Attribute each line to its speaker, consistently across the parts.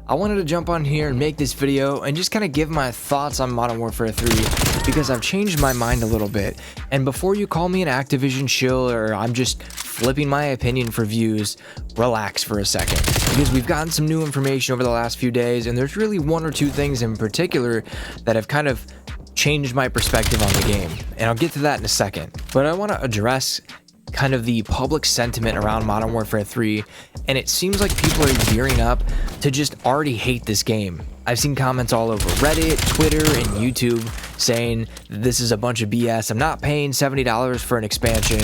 Speaker 1: I wanted to jump on here and make this video and just kind of give my thoughts on Modern Warfare 3 because I've changed my mind a little bit. And before you call me an Activision shill or I'm just flipping my opinion for views, relax for a second, because we've gotten some new information over the last few days, and there's really one or two things in particular that have kind of changed my perspective on the game, and I'll get to that in a second. But I want to address kind of the public sentiment around Modern Warfare 3, and it seems like people are gearing up to just already hate this game. I've seen comments all over Reddit, Twitter, and YouTube saying this is a bunch of BS. I'm not paying $70 for an expansion.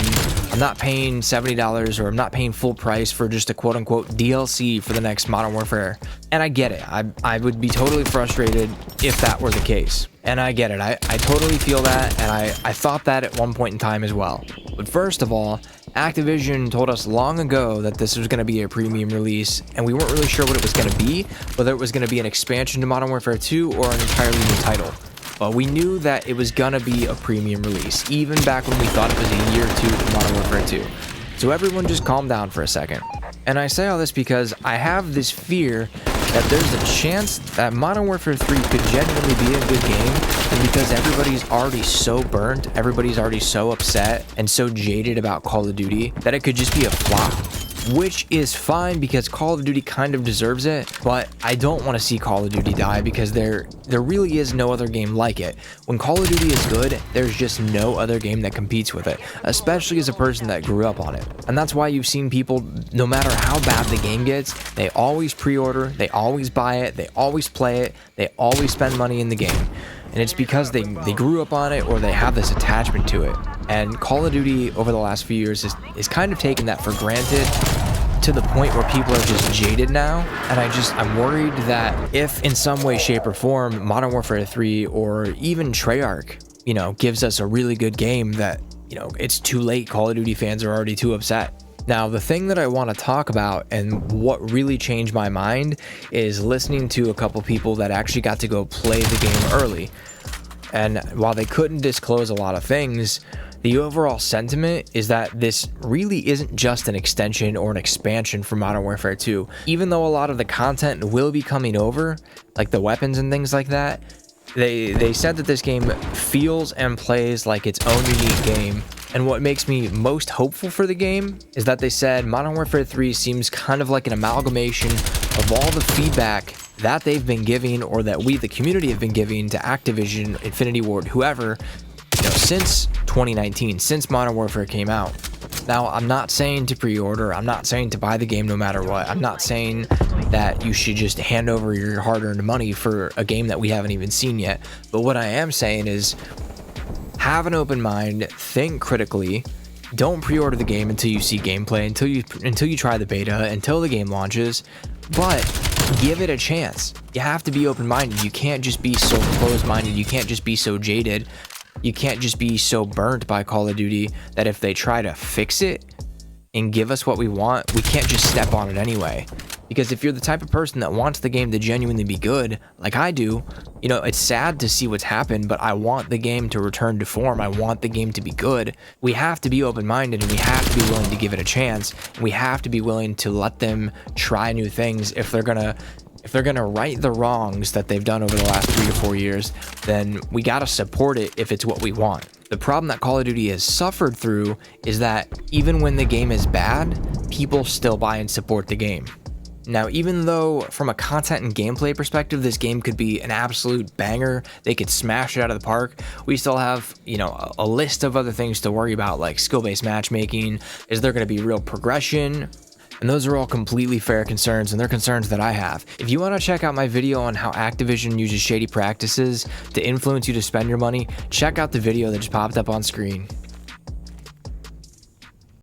Speaker 1: I'm not paying $70, or I'm not paying full price for just a quote-unquote DLC for the next Modern Warfare. And I get it. I would be totally frustrated if that were the case. And I get it. I totally feel that, and I thought that at one point in time as well. But first of all, Activision told us long ago that this was going to be a premium release, and we weren't really sure what it was going to be, whether it was going to be an expansion to Modern Warfare 2 or an entirely new title. But we knew that it was going to be a premium release, even back when we thought it was a year or two for Modern Warfare 2. So everyone just calm down for a second. And I say all this because I have this fear that there's a chance that Modern Warfare 3 could genuinely be a good game, and because everybody's already so burnt, everybody's already so upset and so jaded about Call of Duty, that it could just be a flop. Which is fine because Call of Duty kind of deserves it, but I don't want to see Call of Duty die because there really is no other game like it. When Call of Duty is good, there's just no other game that competes with it, especially as a person that grew up on it. And that's why you've seen people, no matter how bad the game gets, they always pre-order, they always buy it, they always play it, they always spend money in the game. And it's because they grew up on it, or they have this attachment to it. And Call of Duty over the last few years is kind of taken that for granted to the point where people are just jaded now. And I'm worried that if in some way, shape, or form Modern Warfare 3 or even Treyarch, gives us a really good game, that, it's too late. Call of Duty fans are already too upset. Now, the thing that I want to talk about and what really changed my mind is listening to a couple people that actually got to go play the game early. And while they couldn't disclose a lot of things, the overall sentiment is that this really isn't just an extension or an expansion for Modern Warfare 2. Even though a lot of the content will be coming over, like the weapons and things like that, they said that this game feels and plays like its own unique game. And what makes me most hopeful for the game is that they said Modern Warfare 3 seems kind of like an amalgamation of all the feedback that they've been giving, or that we, the community, have been giving to Activision, Infinity Ward, whoever, since 2019, since Modern Warfare came out. Now, I'm not saying to pre-order, I'm not saying to buy the game no matter what, I'm not saying that you should just hand over your hard-earned money for a game that we haven't even seen yet. But what I am saying is, have an open mind, think critically, don't pre-order the game until you see gameplay, until you try the beta, until the game launches, but give it a chance. You have to be open-minded. You can't just be so closed-minded. You can't just be so jaded. You can't just be so burnt by Call of Duty that if they try to fix it and give us what we want, we can't just step on it anyway. Because if you're the type of person that wants the game to genuinely be good, like I do, it's sad to see what's happened, but I want the game to return to form. I want the game to be good. We have to be open-minded, and we have to be willing to give it a chance. We have to be willing to let them try new things. If they're gonna right the wrongs that they've done over the last 3 to 4 years, then we gotta support it if it's what we want. The problem that Call of Duty has suffered through is that even when the game is bad, people still buy and support the game. Now, even though from a content and gameplay perspective, this game could be an absolute banger, they could smash it out of the park, we still have, a list of other things to worry about, like skill-based matchmaking. Is there going to be real progression? And those are all completely fair concerns, and they're concerns that I have. If you want to check out my video on how Activision uses shady practices to influence you to spend your money, check out the video that just popped up on screen.